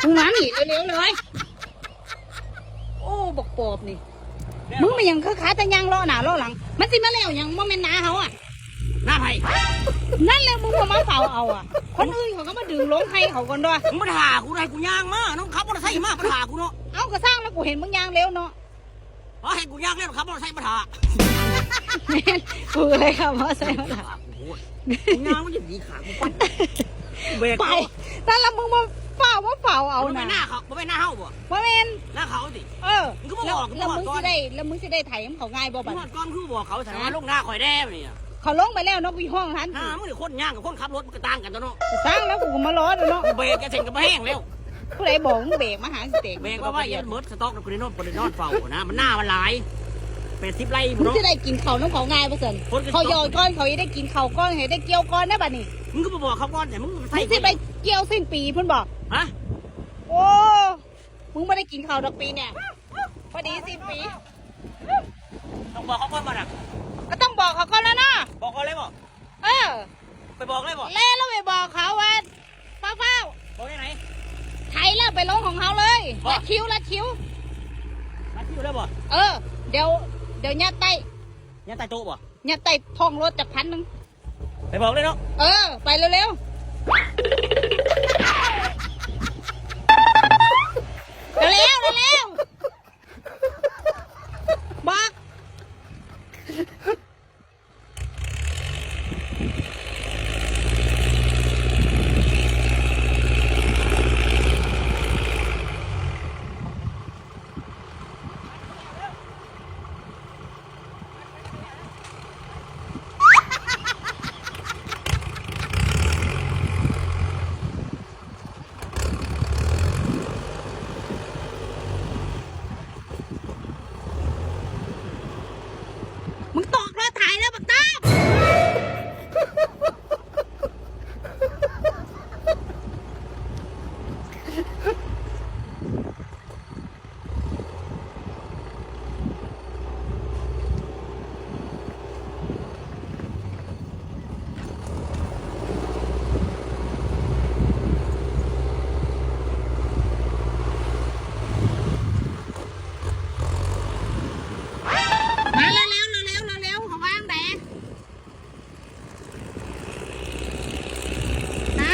มึงมาหนีเร็วๆเลยโอ้บอกปอบนี่มึงมายังคือขาแต่ยังล้อหน้าล้อหลังมันสิมาแล้วยังว่าแม่นหน้าเขาอ่ะ หน้าไผ่ นั่นแหละมึงมาเฝ้าเอาอ่ะคนอื่นเขาก็มาดึงลงให้เขาก่อนด้วย มึงมาถ่ากูได้กูย่างมาน้องขับมอเตอร์ไซค์มาถ่ากูเนาะ เอาก็สร้างแล้วกูเห็นมึงยางเร็วเนาะ อ๋อให้กูย่างเล่นขับมอเตอร์ไซค์มาถ่า แม่นกูเลยครับว่าใส่มาละ กูย่างมันจะดีขากูปั้นเบรก ไปนั่นละมึงมาเฝ้าเอา มัน นะ ไม่หน้าเขาไม่หน้าเฮาบ่ ว่าแม่น หน้าเขาสิ แล้วมึงสิได้ไถเขาง่ายบ่ บั บั ด ด ก้อนคือบอกเขาสามารถลงหน้าคอยแด้เนี่ย เขาลงไปแล้วเนาะกูห้องทัน หน้ามึงคนย่างกับคนขับรถมันก็ต่างกันตัวเนาะ สร้างแล้วกูก็มาล้อเนาะ เบรกจะเสร็จกับแห้งแล้ว ผู้ใดบอกมึงเบรกมาหาสิเตก เบรกว่ายันเมิร์ดสต็อกกูได้นอนเฝ้านะมันหน้ามันหลาย80 ไร่ มึง เนาะ จะได้กินเขาน้ำเขาง่ายป่ะเสินเขายอดก้อนเขาจะได้กินเขาก้อนให้ได้เกี่ยวก้อนนะบัดนี้ มึงก็บอกเขาก่อนแต่มึง มึงสิไปเกี่ยวสิ้นปีเพิ่นบอก ฮะ โอ้มึงไม่ได้กินเขาดอกปีเนี่ยพอดีสิ้นปี ต้องบอกเขาก่อนมาดัก ก็ต้องบอกเขาก่อนแล้วนะ บอกเขาเลยบอก ไปบอกเลยบอก เล่แล้วไปบอกเขาว่าเฝ้า บอกได้ไหน ไทยแล้วไปลงของเขาเลยละคิ้ว มาที่อยู่แล้วบอก เดี๋ยวยัดไต ยังตายโต๊ะบอก ยัดไตทองรถจาก1,000ไปบอกเลยเนาะ ไปเร็วบอกมึงตอกรถถ่ายแล้วบักต้ามาเร็วเขาว่างแดงนะ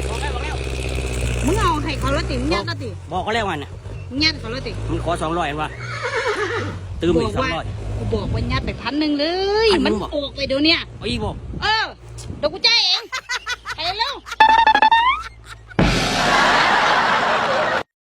บอกแล้ว มึงเอาให้เขาละติมึงยัดละติ บอกเขาแล้ววันน่ะ มึงยัดเขาละติ มันขอ200อันวะตื้มอีก200 กูบอกว่ายัดไป1,000เลย 1,000 มัน บอก ออกไปเดี๋ยวเนี้ย เอาอีกบอก เดี๋ยวกูใจาย